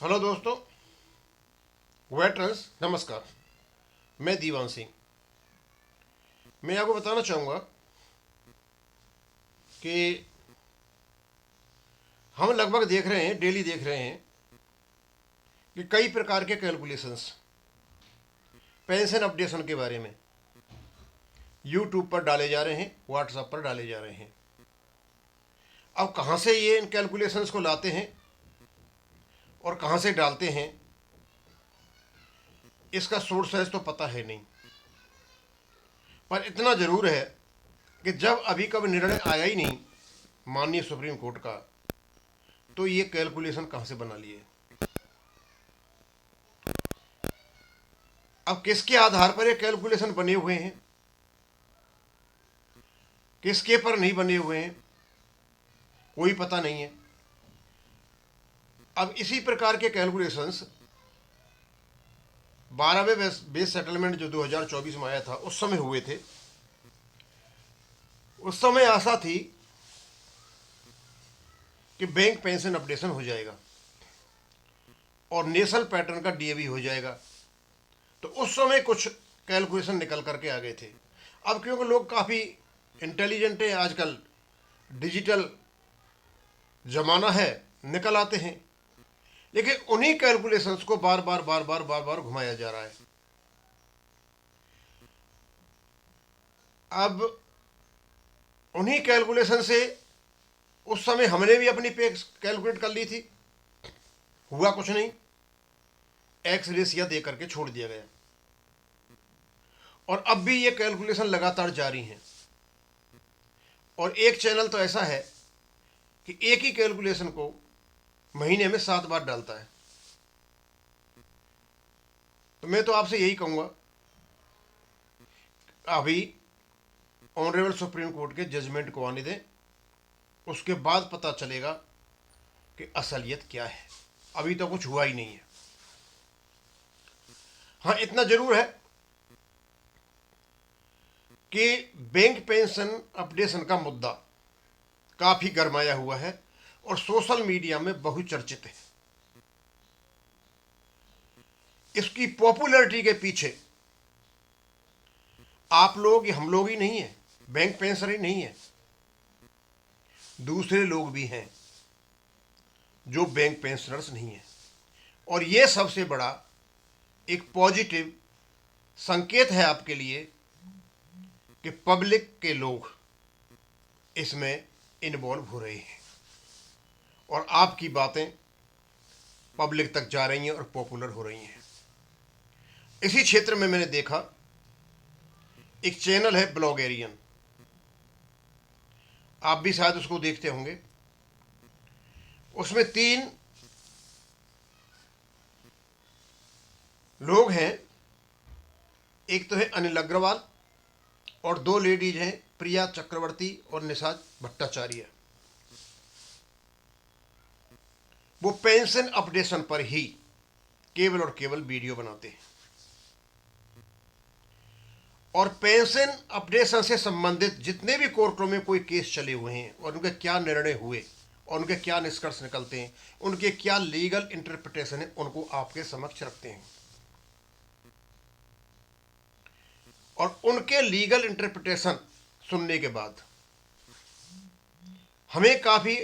Hello दोस्तों, veterans नमस्कार। मैं दीवान सिंह। मैं आपको बताना चाहूँगा कि हम लगभग देख रहे हैं, डेली देख रहे हैं कि कई प्रकार के कैलकुलेशंस पेंशन अपडेशन के बारे में यूट्यूब पर डाले जा रहे हैं, व्हाट्सएप पर डाले जा रहे हैं। अब कहाँ से ये इन कैलकुलेशंस को लाते हैं और कहाँ से डालते हैं, इसका सोर्स है तो पता है नहीं। पर इतना ज़रूर है कि जब अभी कभी निर्णय आया ही नहीं माननीय सुप्रीम कोर्ट का, तो ये कैलकुलेशन कहाँ से बना लिए। अब किसके आधार पर ये कैलकुलेशन बने हुए हैं, किसके पर नहीं बने हुए हैं, कोई पता नहीं है। अब इसी प्रकार के कैलकुलेशंस 12वें बेस सेटलमेंट जो 2024 में आया था उस समय हुए थे। उस समय आशा थी कि बैंक पेंशन अपडेशन हो जाएगा और नेशनल पैटर्न का डीए भी हो जाएगा। तो उस समय कुछ कैलकुलेशन निकल करके आ गए थे। अब क्योंकि लोग काफ़ी इंटेलिजेंट हैं, आजकल डिजिटल ज़माना है, निकल आते हैं। लेकिन उन्हीं कैलकुलेशंस को बार बार घुमाया जा रहा है। अब उन्हीं कैलकुलेशन से उस समय हमने भी अपनी पे कैलकुलेट कर ली थी, हुआ कुछ नहीं, एक्स रेशिया दे करके छोड़ दिया गया। और अब भी ये कैलकुलेशन लगातार जारी हैं। और एक चैनल तो ऐसा है कि एक ही कैलकुलेशन को महीने में 7 बार डालता है। तो मैं तो आपसे यही कहूँगा, अभी ऑनरेबल सुप्रीम कोर्ट के जजमेंट को आने दें, उसके बाद पता चलेगा कि असलियत क्या है। अभी तो कुछ हुआ ही नहीं है। हाँ, इतना जरूर है कि बैंक पेंशन अपडेशन का मुद्दा काफ़ी गरमाया हुआ है और सोशल मीडिया में बहुचर्चित है। इसकी पॉपुलैरिटी के पीछे आप लोग, हम लोग ही नहीं है, बैंक पेंशनर ही नहीं है, दूसरे लोग भी हैं जो बैंक पेंशनर्स नहीं है। और ये सबसे बड़ा एक पॉजिटिव संकेत है आपके लिए कि पब्लिक के लोग इसमें इन्वॉल्व हो रहे हैं और आपकी बातें पब्लिक तक जा रही हैं और पॉपुलर हो रही हैं। इसी क्षेत्र में मैंने देखा, एक चैनल है ब्लॉगेरियन, आप भी शायद उसको देखते होंगे। उसमें 3 लोग हैं, एक तो है अनिल अग्रवाल और 2 लेडीज हैं, प्रिया चक्रवर्ती और निशा भट्टाचार्य। वो पेंशन अपडेशन पर ही केवल और केवल वीडियो बनाते हैं और पेंशन अपडेशन से संबंधित जितने भी कोर्टों में कोई केस चले हुए हैं और उनके क्या निर्णय हुए और उनके क्या निष्कर्ष निकलते हैं, उनके क्या लीगल इंटरप्रिटेशन है, उनको आपके समक्ष रखते हैं। और उनके लीगल इंटरप्रिटेशन सुनने के बाद हमें काफ़ी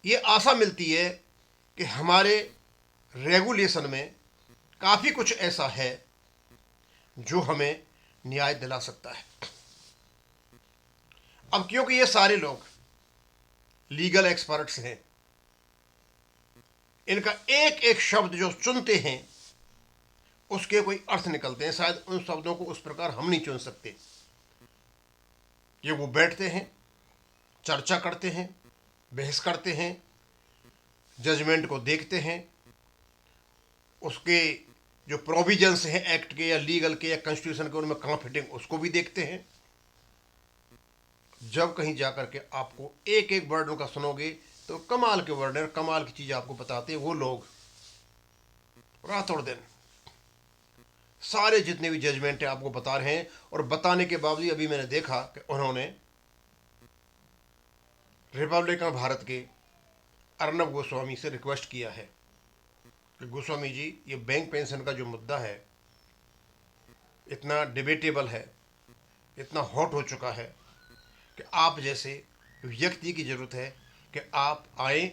ये आशा मिलती है कि हमारे रेगुलेशन में काफ़ी कुछ ऐसा है जो हमें न्याय दिला सकता है। अब क्योंकि ये सारे लोग लीगल एक्सपर्ट्स हैं, इनका एक एक शब्द जो चुनते हैं उसके कोई अर्थ निकलते हैं। शायद उन शब्दों को उस प्रकार हम नहीं चुन सकते। ये वो बैठते हैं, चर्चा करते हैं, बहस करते हैं, जजमेंट को देखते हैं, उसके जो प्रोविजंस हैं एक्ट के या लीगल के या कॉन्स्टिट्यूशन के, उनमें कहाँ फिटिंग, उसको भी देखते हैं। जब कहीं जाकर के आपको एक एक वर्ड उनका सुनोगे तो कमाल के वर्ड है, कमाल की चीज़ आपको बताते हैं वो लोग। रातों दिन सारे जितने भी जजमेंट है आपको बता रहे हैं। और बताने के बावजूद अभी मैंने देखा कि उन्होंने रिपब्लिकन भारत के अर्नब गोस्वामी से रिक्वेस्ट किया है कि गोस्वामी जी, ये बैंक पेंशन का जो मुद्दा है इतना डिबेटेबल है, इतना हॉट हो चुका है कि आप जैसे व्यक्ति की ज़रूरत है कि आप आए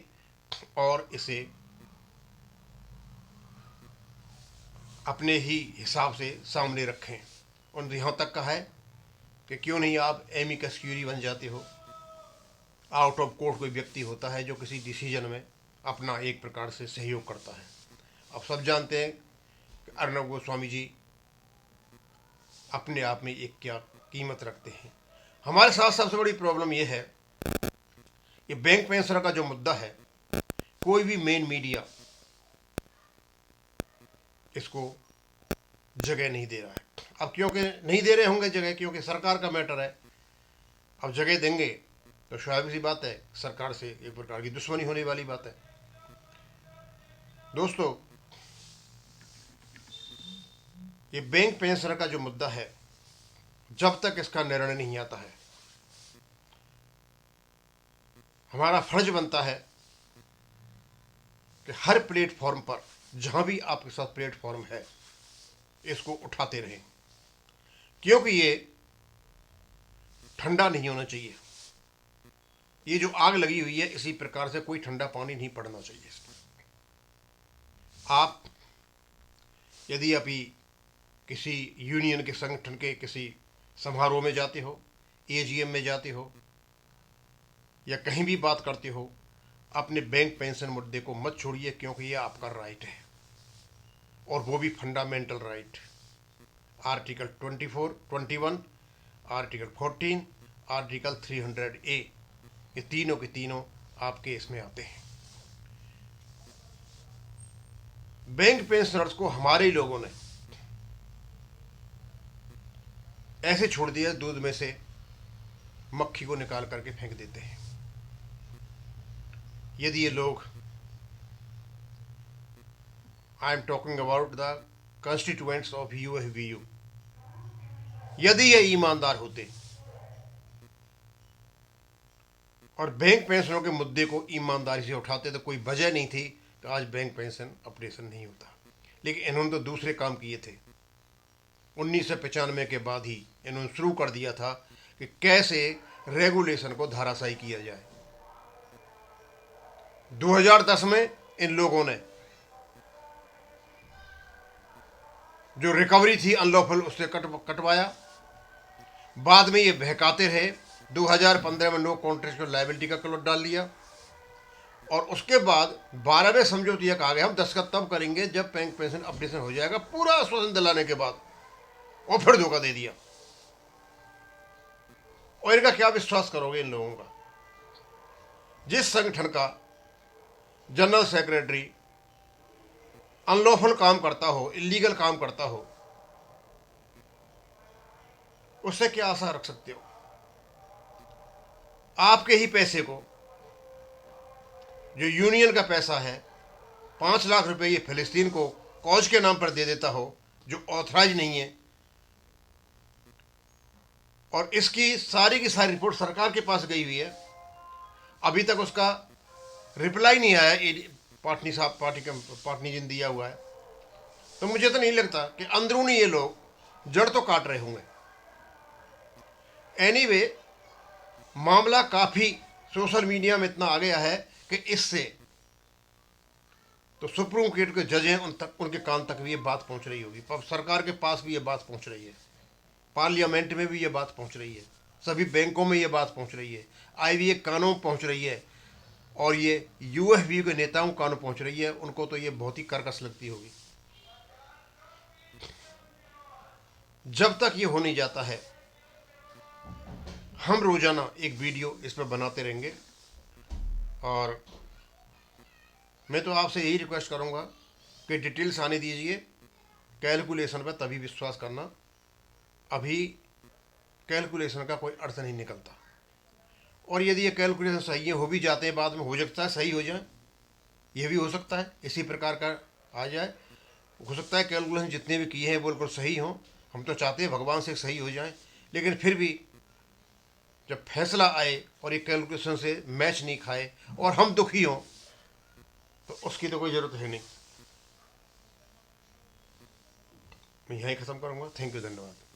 और इसे अपने ही हिसाब से सामने रखें। उन्होंने यहाँ तक कहा है कि क्यों नहीं आप एमिकस क्यूरी बन जाते हो। आउट ऑफ कोर्ट कोई व्यक्ति होता है जो किसी डिसीजन में अपना एक प्रकार से सहयोग करता है। अब सब जानते हैं कि अर्नब गोस्वामी जी अपने आप में एक क्या कीमत रखते हैं। हमारे साथ सबसे बड़ी प्रॉब्लम यह है कि बैंक पेंशन का जो मुद्दा है, कोई भी मेन मीडिया इसको जगह नहीं दे रहा है। अब क्योंकि नहीं दे रहे होंगे जगह, क्योंकि सरकार का मैटर है। अब जगह देंगे तो स्वाभाविक सी बात है सरकार से एक प्रकार की दुश्मनी होने वाली बात है। दोस्तों, ये बैंक पेंशन का जो मुद्दा है, जब तक इसका निर्णय नहीं आता है, हमारा फर्ज बनता है कि हर प्लेटफॉर्म पर, जहां भी आपके साथ प्लेटफॉर्म है, इसको उठाते रहें, क्योंकि ये ठंडा नहीं होना चाहिए। ये जो आग लगी हुई है, इसी प्रकार से कोई ठंडा पानी नहीं पड़ना चाहिए इसमें। आप यदि अभी किसी यूनियन के संगठन के किसी समारोह में जाते हो, एजीएम में जाते हो, या कहीं भी बात करते हो, अपने बैंक पेंशन मुद्दे को मत छोड़िए, क्योंकि ये आपका राइट है, और वो भी fundamental right. Article 24, 21, article 14, article 300A, ये तीनों के तीनों आपके इसमें आते हैं। बैंक पेंशनर्स को हमारे लोगों ने ऐसे छोड़ दिया, दूध में से मक्खी को निकाल करके फेंक देते हैं। यदि ये लोग, I am talking about the constituents of UFBU, यदि ये ईमानदार होते और बैंक पेंशनों के मुद्दे को ईमानदारी से उठाते, तो कोई वजह नहीं थी तो आज बैंक पेंशन ऑपरेशन नहीं होता। लेकिन इन्होंने तो दूसरे काम किए थे। 1995 के बाद ही इन्होंने शुरू कर दिया था कि कैसे रेगुलेशन को धराशायी किया जाए। 2010 में इन लोगों ने जो रिकवरी थी अनलॉफुल, उससे कटवाया। बाद में ये बहकाते रहे। 2015 में नो कॉन्ट्रेक्चुअल लायबिलिटी का क्लॉज डाल दिया, और उसके बाद 12वें समझौते यह कहा गया हम दस्तखत तब करेंगे जब बैंक पेंशन अपडेशन हो जाएगा, पूरा आश्वासन दिलाने के बाद, और फिर धोखा दे दिया। और इनका क्या विश्वास करोगे इन लोगों का? जिस संगठन का जनरल सेक्रेटरी अनलॉफुल काम करता हो, इलीगल काम करता हो, उससे क्या आशा रख सकते हो? आपके ही पैसे को, जो यूनियन का पैसा है, 5 लाख रुपए ये फिलिस्तीन को कॉज के नाम पर दे देता हो, जो ऑथराइज नहीं है, और इसकी सारी की सारी रिपोर्ट सरकार के पास गई हुई है, अभी तक उसका रिप्लाई नहीं आया। पाटनी साहब, पाटनी जिन दिया हुआ है। तो मुझे तो नहीं लगता कि अंदरूनी ये लोग जड़ तो काट रहे होंगे। एनीवे, मामला काफ़ी सोशल मीडिया में इतना आ गया है कि इससे तो सुप्रीम कोर्ट के जज हैं, उनके कान तक भी ये बात पहुंच रही होगी, सरकार के पास भी ये बात पहुंच रही है, पार्लियामेंट में भी ये बात पहुंच रही है, सभी बैंकों में ये बात पहुंच रही है, IVA कानों पहुंच रही है, और ये UFBU के नेताओं कानों पहुंच रही है। उनको तो ये बहुत ही कर्कश लगती होगी। जब तक ये हो नहीं जाता है, हम रोजाना एक वीडियो इस पर बनाते रहेंगे, और मैं तो आपसे यही रिक्वेस्ट करूंगा कि डिटेल्स आने दीजिए। कैलकुलेशन पर तभी विश्वास करना, अभी कैलकुलेशन का कोई अर्थ नहीं निकलता। और यदि ये कैलकुलेशन सही हो भी जाते हैं, बाद में हो सकता है सही हो जाए, ये भी हो सकता है इसी प्रकार का आ जाए। हो सकता है कैलकुलेशन जितने भी किए हैं वो बिल्कुल सही हों, हम तो चाहते हैं भगवान से सही हो जाए, लेकिन फिर भी जब फैसला आए और ये कैलकुलेशन से मैच नहीं खाए और हम दुखी हों, तो उसकी तो कोई ज़रूरत है नहीं। मैं यहीं ख़त्म करूँगा। थैंक यू, धन्यवाद।